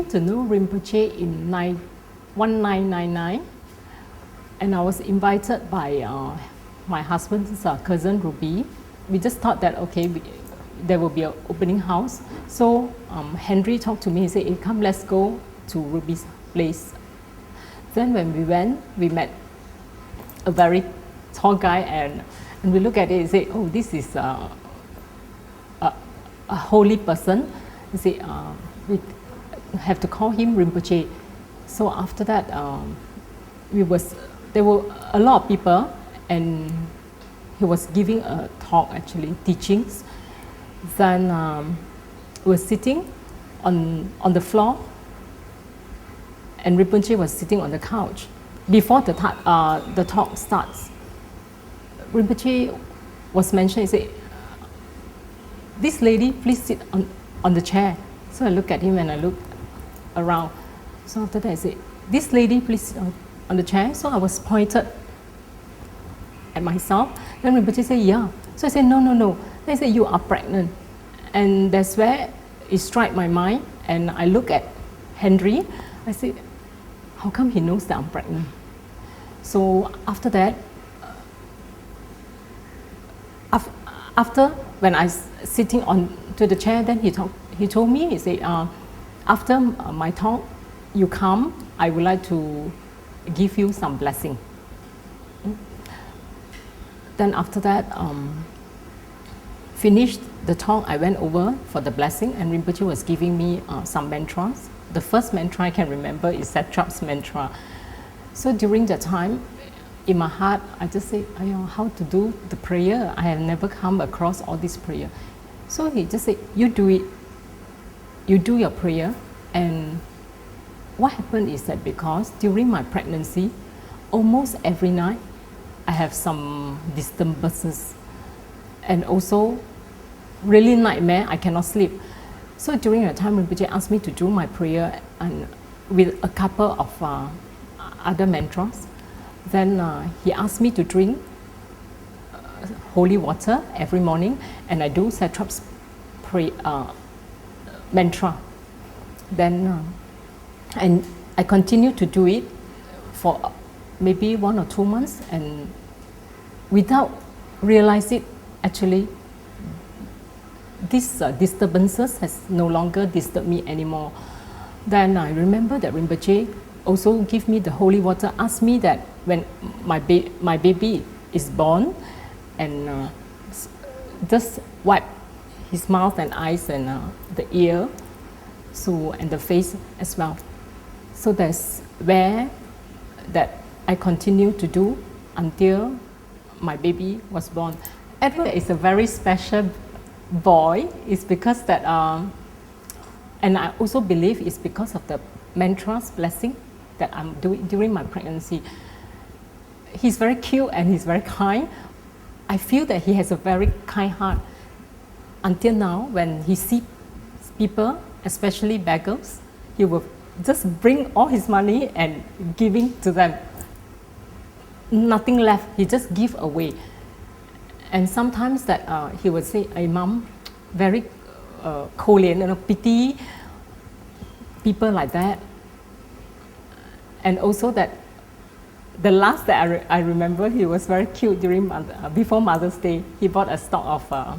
To know Rinpoche in 1999, and I was invited by my husband's cousin Ruby. We just thought that there will be an opening house. So Henry talked to me. He said, "Hey, come, let's go to Ruby's place." Then when we went, we met a very tall guy, and we look at it and say, "Oh, this is a holy person." He said, "We have to call him Rinpoche." So after that, there were a lot of people, and he was giving a talk, actually teachings. Then we were sitting on the floor, and Rinpoche was sitting on the couch. Before the talk starts, Rinpoche was mentioned. He said, "This lady, please sit on the chair." So I look at him and I look around. So after that I said, "This lady, please sit on the chair." So I was pointed at myself. Then Rinpoche said, "Yeah." So I said, "No, no, no." They said, "You are pregnant." And that's where it struck my mind. And I look at Henry. I said, "How come he knows that I'm pregnant?" So after that, after when I was sitting on to the chair, then he told me, he said, "After my talk, you come, I would like to give you some blessing." Then after that, finished the talk, I went over for the blessing, and Rinpoche was giving me some mantras. The first mantra I can remember is Satrap's mantra. So during that time, in my heart, I just say, how to do the prayer? I have never come across all this prayer. So he just said, "You do it. You do your prayer." And what happened is that because during my pregnancy, almost every night, I have some disturbances, and also really nightmare. I cannot sleep. So during that time, Rinpoche asked me to do my prayer and with a couple of other mantras. Then he asked me to drink holy water every morning, and I do Satrap's mantra. Then and I continued to do it for maybe 1 or 2 months, and without realizing, actually, these disturbances has no longer disturbed me anymore. Then I remember that Rinpoche also gave me the holy water, asked me that when my baby is born, and just wipe his mouth and eyes and the ear, so and the face as well. So that's where that I continue to do until my baby was born. Edward is a very special boy. It's because that, and I also believe it's because of the mantras blessing that I'm doing during my pregnancy. He's very cute and he's very kind. I feel that he has a very kind heart. Until now, when he sees people, especially beggars, he will just bring all his money and giving to them. Nothing left, he just give away. And sometimes that he would say, "Hey, Mom, very pity people like that." And also that the last that I remember, he was very cute during before Mother's Day. He bought a stock of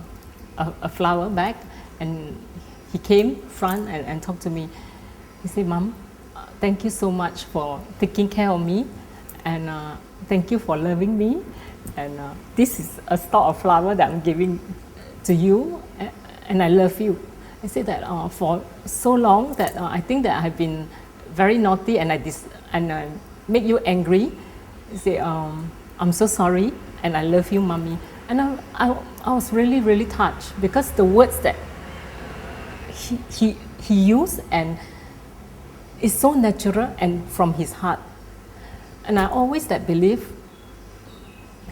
a flower bag, and he came front and talked to me. He said, "Mom, thank you so much for taking care of me, and thank you for loving me. And this is a stock of flower that I'm giving to you, and I love you." I said that for so long that I think that I've been very naughty and I make you angry. He said, "I'm so sorry, and I love you, Mommy." And I was really, really touched, because the words that he used, and it's so natural and from his heart. And I always that believe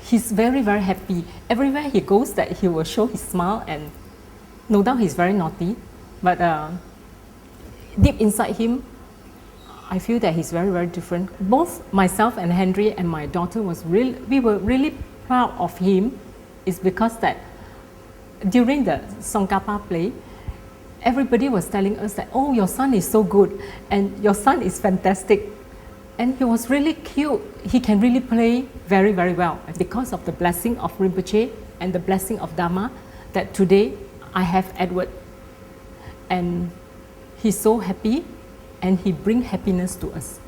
he's very, very happy. Everywhere he goes that he will show his smile, and no doubt he's very naughty, but deep inside him, I feel that he's very, very different. Both myself and Henry and my daughter we were really proud of him. It's because that during the Songkapa play, everybody was telling us that, oh, your son is so good and your son is fantastic. And he was really cute. He can really play very, very well. Because of the blessing of Rinpoche and the blessing of Dharma, that today I have Edward. And he's so happy, and he brings happiness to us.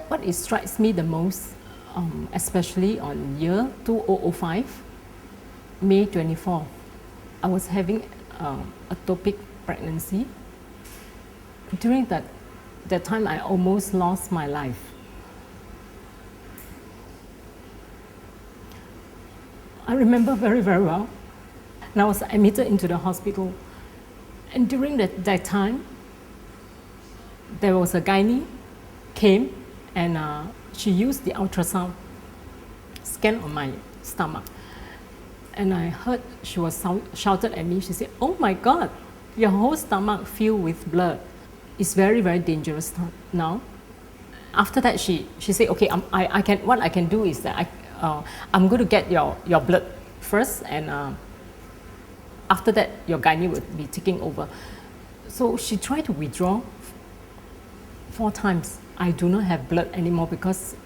What it strikes me the most, especially on year 2005, May 24, I was having ectopic pregnancy. During that time, I almost lost my life. I remember very, very well. And I was admitted into the hospital. And during that time, there was a gynae came, and she used the ultrasound scan on my stomach. And I heard she was shouted at me. She said, "Oh my God, your whole stomach filled with blood. It's very, very dangerous now." After that, she said, "Okay, what I can do is that I'm going to get your blood first, and after that, your gynae will be taking over." So she tried to withdraw 4 times. I do not have blood anymore because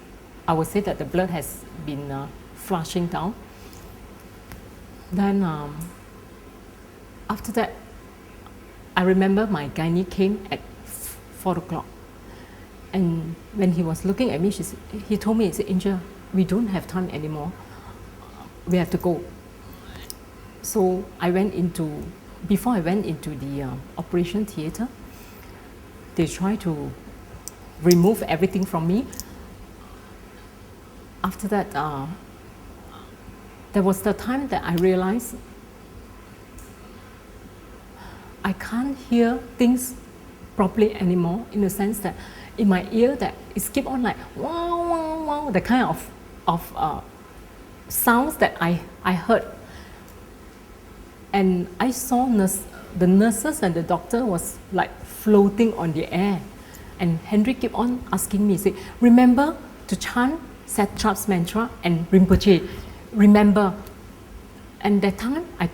I would say that the blood has been flushing down. Then after that, I remember my gynae came at 4 o'clock. And when he was looking at me, he told me, he said, "Angel, we don't have time anymore. We have to go." So before I went into the operation theater, they tried to remove everything from me. After that, there was the time that I realized I can't hear things properly anymore, in the sense that in my ear that it keep on like wow, wow, wow, the kind of sounds that I heard. And I saw the nurses and the doctor was like floating on the air. And Henry kept on asking me, he said, "Remember to chant Satrap's mantra and Rinpoche, remember." And that time I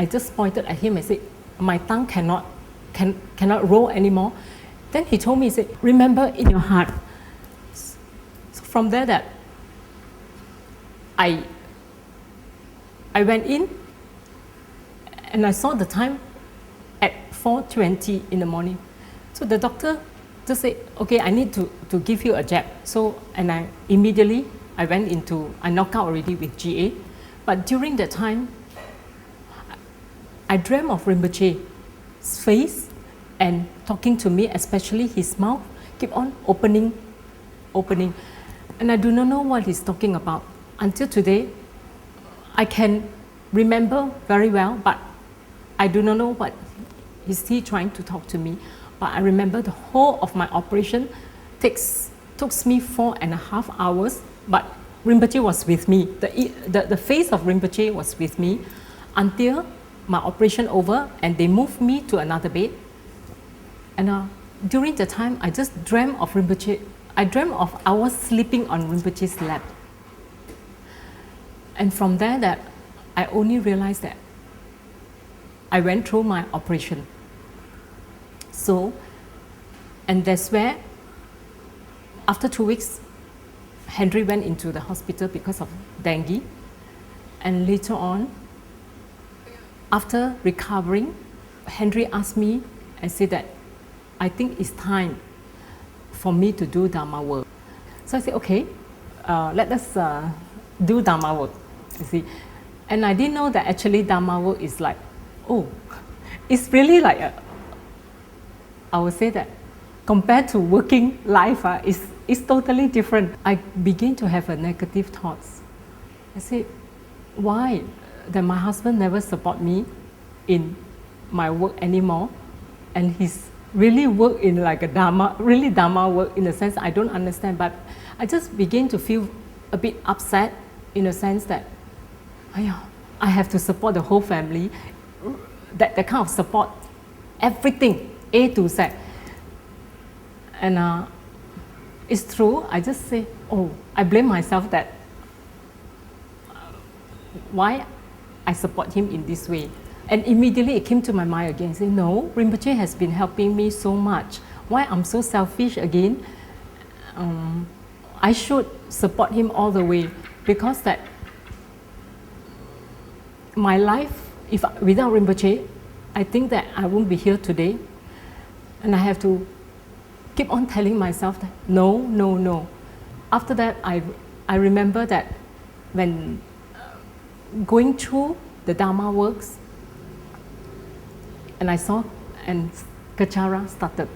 just pointed at him and said, "My tongue cannot roll anymore." Then he told me, he said, "Remember in your heart." So from there that I went in, and I saw the time at 4:20 in the morning. So the doctor just said, "Okay, I need to give you a jab." So, and I knocked out already with GA. But during that time, I dreamt of Rinpoche's face and talking to me, especially his mouth keep on opening. And I do not know what he's talking about. Until today, I can remember very well, but I do not know what is he trying to talk to me. But I remember the whole of my operation took me 4.5 hours, but Rinpoche was with me. The face of Rinpoche was with me until my operation over, and they moved me to another bed. And during the time, I just dreamt of Rinpoche. I was sleeping on Rinpoche's lap. And from there that I only realized that I went through my operation. So, and that's where, after 2 weeks, Henry went into the hospital because of dengue. And later on, after recovering, Henry asked me and said that, "I think it's time for me to do Dharma work." So I said, "Okay, let us do Dharma work," you see. And I didn't know that actually Dharma work is like, oh, it's really like I would say that compared to working life, it's totally different. I begin to have a negative thoughts. I say, why that my husband never support me in my work anymore, and he's really work in like a Dharma, really Dharma work in a sense I don't understand, but I just begin to feel a bit upset in a sense that I have to support the whole family, that kind of support, everything, A to Z. And it's true, I just say, I blame myself that why I support him in this way. And immediately it came to my mind again, say, no, Rinpoche has been helping me so much. Why I'm so selfish again? I should support him all the way, because that my life, without Rinpoche, I think that I won't be here today. And I have to keep on telling myself that no, no, no. After that, I remember that when going through the Dharma works, and I saw Kechara started.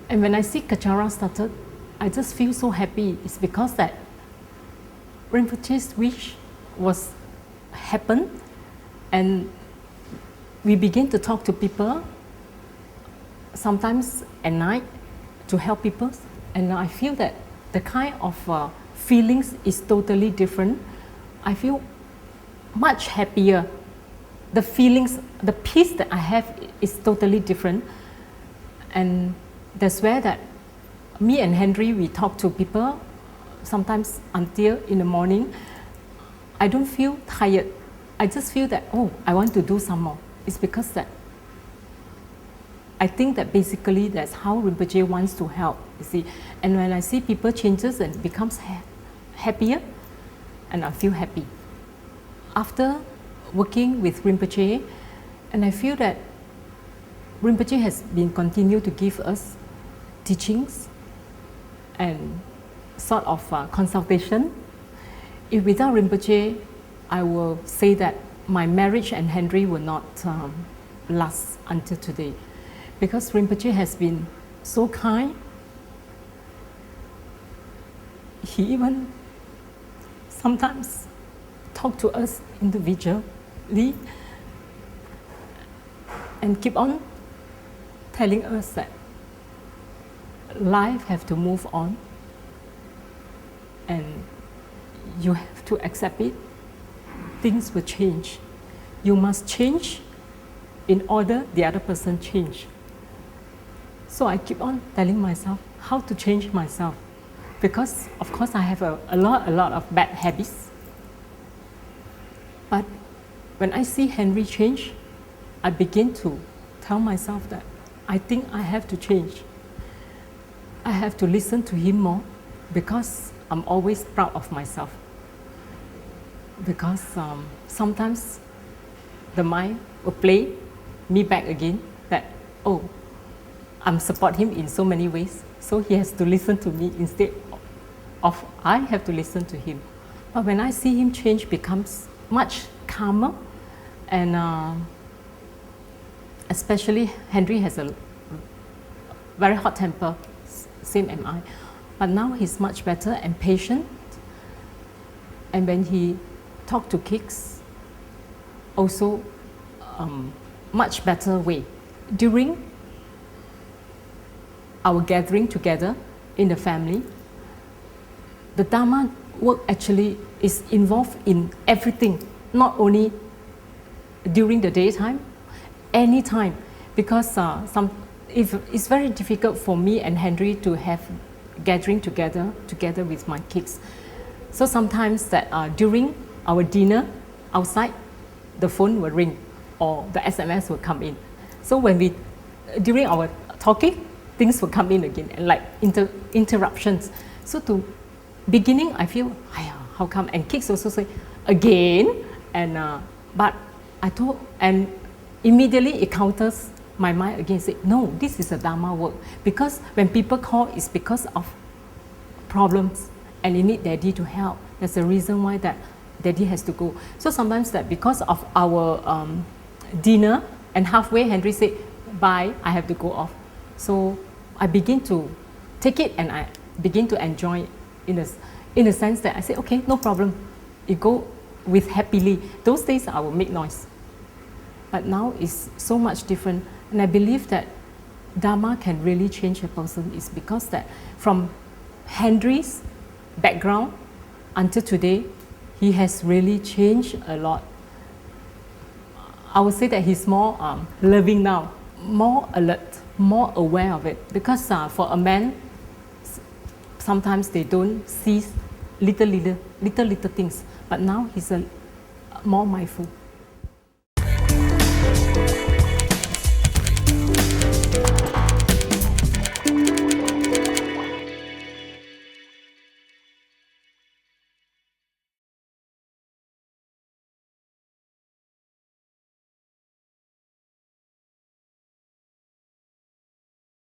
And when I see Kechara started, I just feel so happy. It's because that Rinpoche's wish was happened, and we begin to talk to people, sometimes at night, to help people. And I feel that the kind of feelings is totally different. I feel much happier. The feelings, the peace that I have is totally different. And that's where that me and Henry, we talk to people sometimes until in the morning. I don't feel tired. I just feel that, I want to do some more. It's because that I think that basically that's how Rinpoche wants to help, you see. And when I see people changes and becomes happier, and I feel happy. After working with Rinpoche, and I feel that Rinpoche has been continued to give us teachings and sort of consultation. If without Rinpoche, I will say that my marriage and Henry will not last until today, because Rinpoche has been so kind. He even sometimes talk to us individually and keep on telling us that life have to move on and you have to accept it. Things will change. You must change in order the other person change. So I keep on telling myself how to change myself, because of course I have a lot of bad habits. But when I see Henry change, I begin to tell myself that I think I have to change. I have to listen to him more, because I'm always proud of myself. Because sometimes the mind will play me back again that, I'm support him in so many ways, so he has to listen to me instead of I have to listen to him. But when I see him change, becomes much calmer, and especially Henry has a very hot temper, same am I. But now he's much better and patient. And when he talk to kids, also much better way. During our gathering together in the family, the Dharma work actually is involved in everything, not only during the daytime, anytime, because if it's very difficult for me and Henry to have gathering together with my kids. So sometimes that during our dinner outside, the phone will ring or the SMS will come in. So when during our talking, things will come in again, and like interruptions. So to beginning, I feel, how come? And kids also say, again, and but I told, and immediately it counters my mind again, say, no, this is a Dharma work. Because when people call, it's because of problems, and you need Daddy to help. That's the reason why that Daddy has to go. So sometimes that because of our dinner And halfway, Henry said, bye, I have to go off. So I begin to take it and I begin to enjoy it in the sense that I say, okay, no problem. You go with happily. Those days I will make noise. But now it's so much different. And I believe that Dharma can really change a person is because that from Henry's background until today, he has really changed a lot. I would say that he's more loving now, more alert, more aware of it. Because for a man, sometimes they don't see little things. But now he's more mindful.